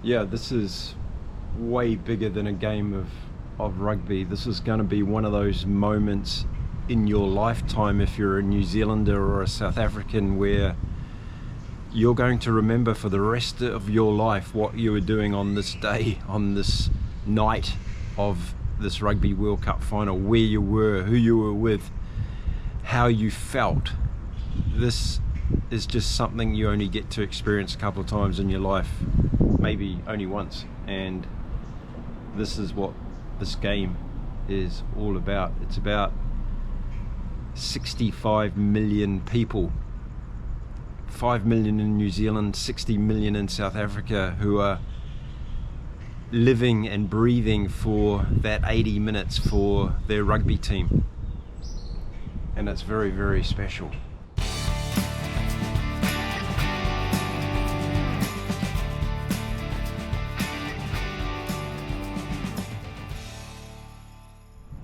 Yeah, this is way bigger than a game of rugby. This is going to be one of those moments in your lifetime, if you're a New Zealander or a South African, where you're going to remember for the rest of your life what you were doing on this day, on this night of this Rugby World Cup final, where you were, who you were with, how you felt. This is just something you only get to experience a couple of times in your life, maybe only once, and this is what this game is all about. It's about 65 million people, 5 million in New Zealand, 60 million in South Africa, who are living and breathing for that 80 minutes for their rugby team, and it's very, very special.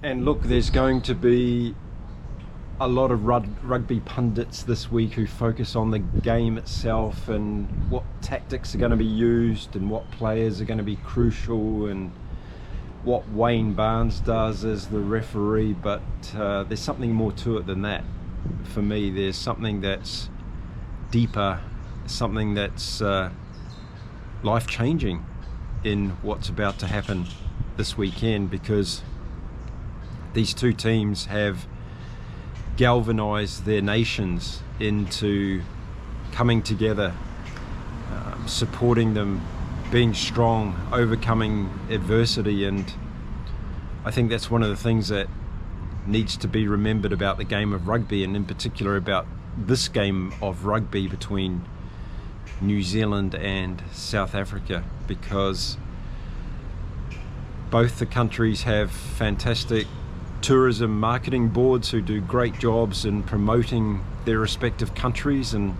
And look, there's going to be a lot of rugby pundits this week who focus on the game itself and what tactics are going to be used and what players are going to be crucial and what Wayne Barnes does as the referee, but there's something more to it than that. For me, there's something that's deeper, something that's life-changing in what's about to happen this weekend, because these two teams have galvanized their nations into coming together, supporting them, being strong, overcoming adversity. And I think that's one of the things that needs to be remembered about the game of rugby, and in particular about this game of rugby between New Zealand and South Africa, because both the countries have fantastic tourism marketing boards who do great jobs in promoting their respective countries. And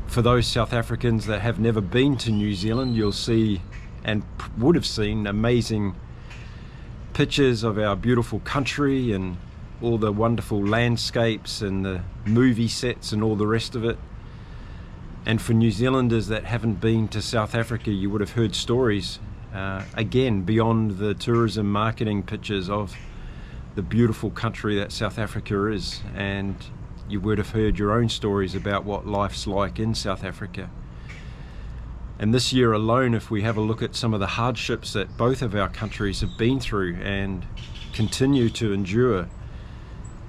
for those South Africans that have never been to New Zealand, you'll see and would have seen amazing pictures of our beautiful country and all the wonderful landscapes and the movie sets and all the rest of it. And for New Zealanders that haven't been to South Africa, you would have heard stories again beyond the tourism marketing pictures of the beautiful country that South Africa is, and you would have heard your own stories about what life's like in South Africa. And this year alone, if we have a look at some of the hardships that both of our countries have been through and continue to endure,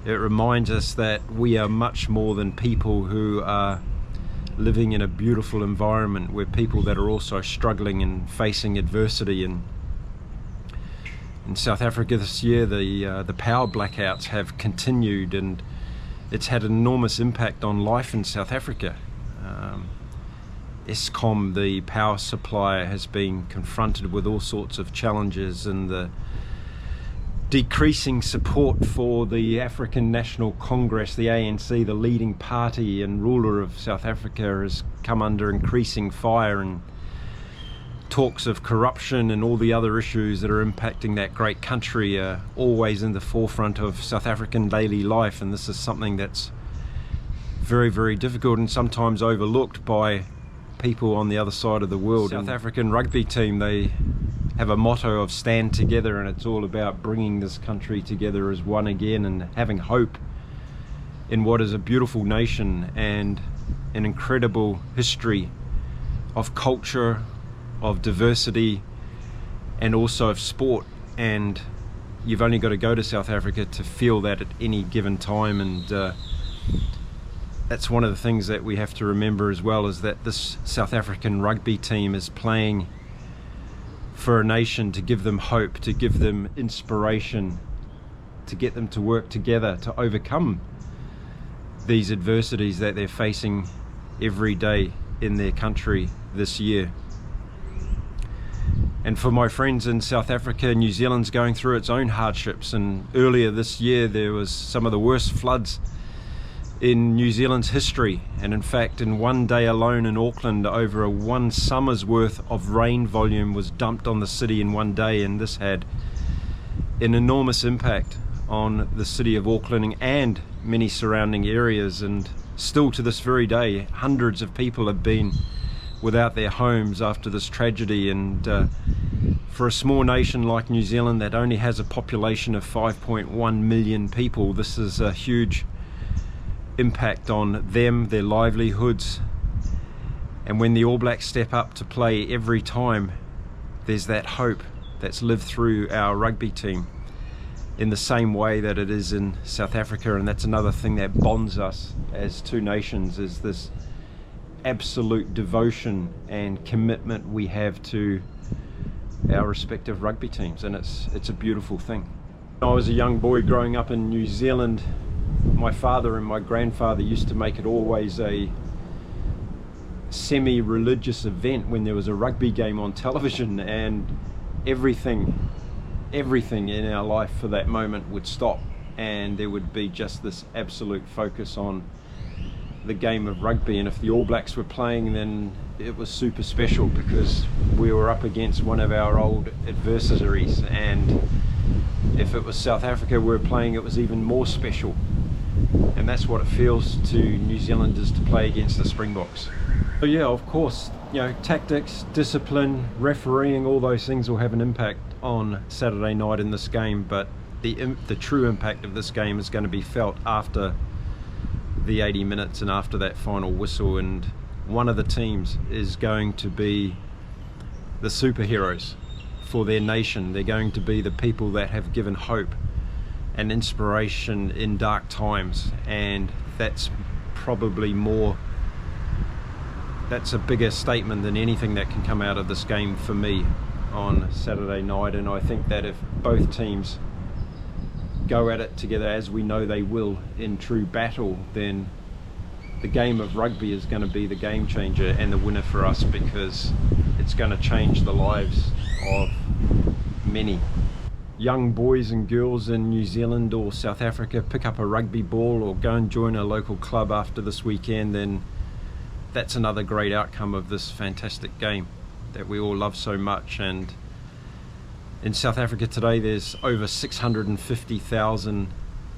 it reminds us that we are much more than people who are living in a beautiful environment. We're people that are also struggling and facing adversity. And in South Africa this year, the power blackouts have continued, and it's had an enormous impact on life in South Africa. Eskom, the power supplier, has been confronted with all sorts of challenges, and the decreasing support for the African National Congress, the ANC, the leading party and ruler of South Africa, has come under increasing fire, and talks of corruption and all the other issues that are impacting that great country are always in the forefront of South African daily life. And this is something that's very, very difficult and sometimes overlooked by people on the other side of the world. South African rugby team, they have a motto of stand together, and it's all about bringing this country together as one again and having hope in what is a beautiful nation and an incredible history of culture, of diversity, and also of sport. And you've only got to go to South Africa to feel that at any given time. And that's one of the things that we have to remember as well, is that this South African rugby team is playing for a nation, to give them hope, to give them inspiration, to get them to work together to overcome these adversities that they're facing every day in their country this year. And for my friends in South Africa, New Zealand's going through its own hardships, and earlier this year there was some of the worst floods in New Zealand's history. And in fact, in one day alone in Auckland, over one summer's worth of rain volume was dumped on the city in one day, and this had an enormous impact on the city of Auckland and many surrounding areas. And still to this very day, hundreds of people have been without their homes after this tragedy, and for a small nation like New Zealand that only has a population of 5.1 million people, this is a huge impact on them, their livelihoods. And when the All Blacks step up to play every time, there's that hope that's lived through our rugby team in the same way that it is in South Africa. And that's another thing that bonds us as two nations, is this absolute devotion and commitment we have to our respective rugby teams, and it's a beautiful thing. When I was a young boy growing up in New Zealand, my father and my grandfather used to make it always a semi-religious event when there was a rugby game on television, and everything in our life for that moment would stop, and there would be just this absolute focus on the game of rugby. And if the All Blacks were playing, then it was super special because we were up against one of our old adversaries, and if it was South Africa we were playing, it was even more special. And that's what it feels to New Zealanders to play against the Springboks. So yeah, of course, you know, tactics, discipline, refereeing, all those things will have an impact on Saturday night in this game, but the true impact of this game is going to be felt after the 80 minutes and after that final whistle. And one of the teams is going to be the superheroes for their nation. They're going to be the people that have given hope and inspiration in dark times, and that's probably that's a bigger statement than anything that can come out of this game for me on Saturday night. And I think that if both teams go at it together, as we know they will, in true battle, then the game of rugby is going to be the game changer and the winner for us, because it's going to change the lives of many young boys and girls in New Zealand or South Africa. Pick up a rugby ball or go and join a local club after this weekend, then that's another great outcome of this fantastic game that we all love so much. And in South Africa today there's over 650,000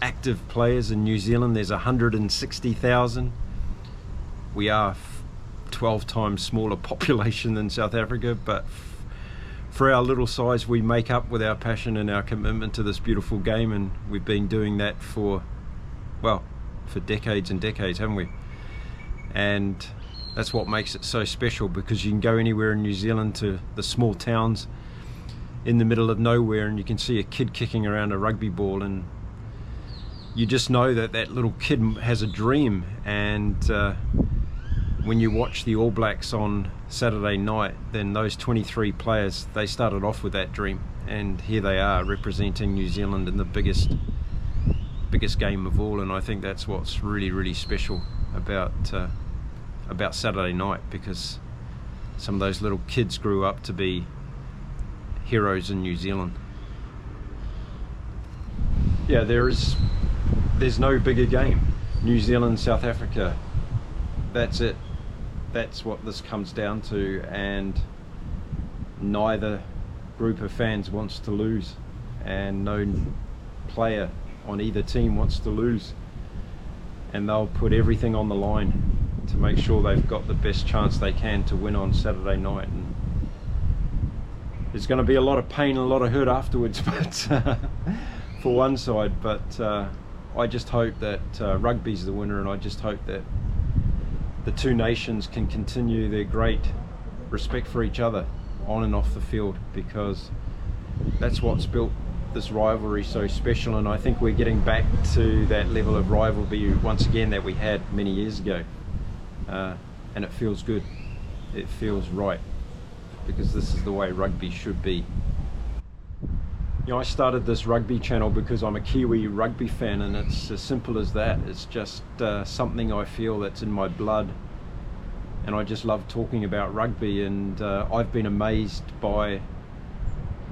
active players. In New Zealand there's 160,000. We are 12 times smaller population than South Africa, but for our little size we make up with our passion and our commitment to this beautiful game, and we've been doing that for decades and decades, haven't we? And that's what makes it so special, because you can go anywhere in New Zealand to the small towns in the middle of nowhere and you can see a kid kicking around a rugby ball, and you just know that that little kid has a dream. And when you watch the All Blacks on Saturday night, then those 23 players, they started off with that dream, and here they are representing New Zealand in the biggest game of all. And I think that's what's really, really special about Saturday night, because some of those little kids grew up to be heroes in New Zealand. Yeah, there's no bigger game. New Zealand, South Africa, that's it. That's what this comes down to, and neither group of fans wants to lose, and no player on either team wants to lose, and they'll put everything on the line to make sure they've got the best chance they can to win on Saturday night. And there's going to be a lot of pain and a lot of hurt afterwards, but for one side, but I just hope that rugby's the winner, and I just hope that the two nations can continue their great respect for each other on and off the field, because that's what's built this rivalry so special. And I think we're getting back to that level of rivalry once again that we had many years ago, and it feels good, it feels right, because this is the way rugby should be. You know, I started this rugby channel because I'm a Kiwi rugby fan, and it's as simple as that. It's just something I feel that's in my blood, and I just love talking about rugby. And I've been amazed by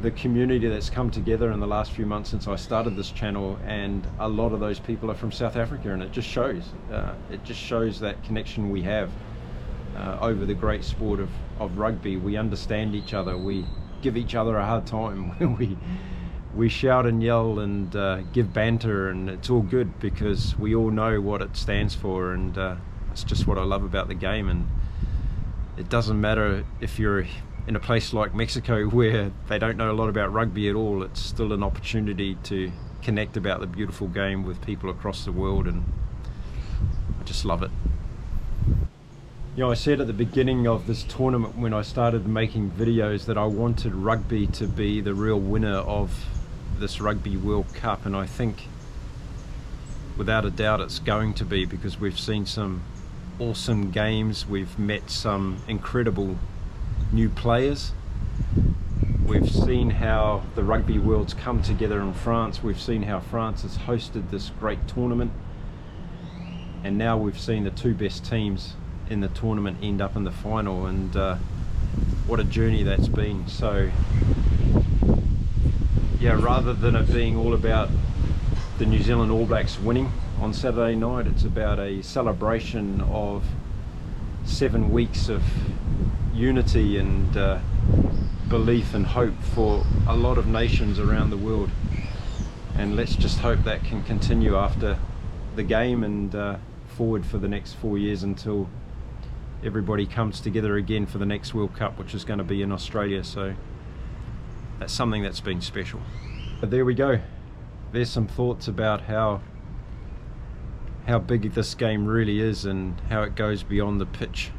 the community that's come together in the last few months since I started this channel, and a lot of those people are from South Africa, and it just shows that connection we have over the great sport of rugby. We understand each other, we give each other a hard time when we shout and yell and give banter, and it's all good because we all know what it stands for. And it's just what I love about the game. And it doesn't matter if you're in a place like Mexico where they don't know a lot about rugby at all. It's still an opportunity to connect about the beautiful game with people across the world, and I just love it. You know, I said at the beginning of this tournament when I started making videos that I wanted rugby to be the real winner of this Rugby World Cup, and I think without a doubt it's going to be, because we've seen some awesome games, we've met some incredible new players, we've seen how the rugby world's come together in France, we've seen how France has hosted this great tournament, and now we've seen the two best teams in the tournament end up in the final, and what a journey that's been. So yeah, rather than it being all about the New Zealand All Blacks winning on Saturday night, it's about a celebration of 7 weeks of unity and belief and hope for a lot of nations around the world, and let's just hope that can continue after the game and forward for the next 4 years until everybody comes together again for the next World Cup, which is going to be in Australia. So that's something that's been special. But there we go. There's some thoughts about how big this game really is and how it goes beyond the pitch,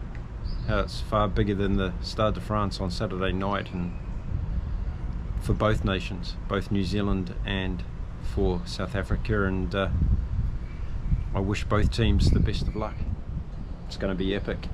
how it's far bigger than the Stade de France on Saturday night, and for both nations, both New Zealand and for South Africa, and I wish both teams the best of luck. It's going to be epic.